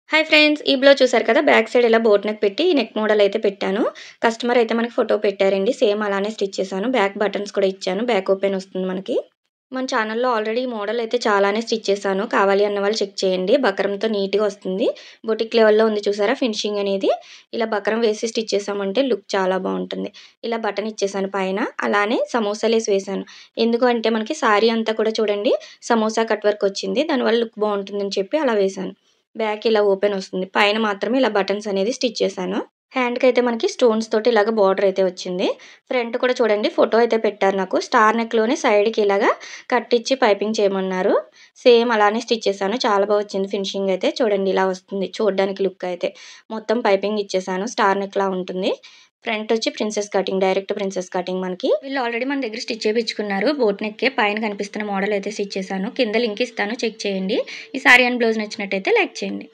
Hi friends! ఈ blouse చూసారు కదా! బ్యాక్ సైడ్ ఇలా బోట్ నెక్ పెట్టి నెక్ మోడల్ అయితే పెట్టాను. కస్టమర్ అయితే మనకి ఫోటో పెట్టారండి. సేమ్ అలానే స్టిచ్ చేశాను. బ్యాక్ బటన్స్ కూడా ఇచ్చాను. బ్యాక్ ఓపెన్ వస్తుంది మనకి. మన ఛానల్‌లో ఆల్రెడీ ఈ మోడల్ అయితే చాలానే స్టిచ్ చేశాను. కావాలి అన్న వాళ్ళు చెక్ చేయండి. బకరంతో నీట్‌గా వస్తుంది. బొటిక్ లెవెల్‌లో ఉంది చూసారా ఫినిషింగ్ అనేది. ఇలా బకరం వేసి స్టిచ్ చేశామంటే లుక్ చాలా బావుంటుంది. ఇలా బటన్ ఇచ్చేసాను పైన. అలానే సమోసా లేస్ వేశాను. ఎందుకు అంటే మనకి సారీ అంతా కూడా చూడండి సమోసా కట్ వర్క్ వచ్చింది. దానివల్ల లుక్ బావుంటుందని చెప్పి అలా వేశాను. బ్యాక్ ఇలా ఓపెన్ వస్తుంది. పైన మాత్రమే ఇలా బటన్స్ అనేది స్టిచ్ చేశాను. హ్యాండ్‌కైతే మనకి స్టోన్స్ తోటి ఇలాగ బార్డర్ అయితే వచ్చింది. ఫ్రంట్ కూడా చూడండి ఫోటో అయితే పెట్టారు నాకు. స్టార్ నెక్‌లోనే సైడ్‌కి ఇలాగా కట్ ఇచ్చి పైపింగ్ చేయమన్నారు. సేమ్ అలానే స్టిచ్ చేశాను. చాలా బా వచ్చింది ఫినిషింగ్ అయితే. చూడండి ఇలా వస్తుంది చూడడానికి లుక్ అయితే. మొత్తం పైపింగ్ ఇచ్చేసాను. స్టార్ నెక్‌లా ఉంటుంది. ఫ్రంట్ వచ్చి princess cutting. Direct princess cutting మనకి. వీళ్ళు ఆల్రెడీ మన దగ్గర స్టిచ్ చేపించుకున్నారు. బోట్ నెక్కే పైన కనిపిస్తున్న మోడల్ అయితే స్టిచ్ చేశాను. కింద లింక్ ఇస్తాను చెక్ చేయండి. ఈ సారీ అండ్ బ్లౌజ్ నచ్చినట్టయితే లైక్ చేయండి.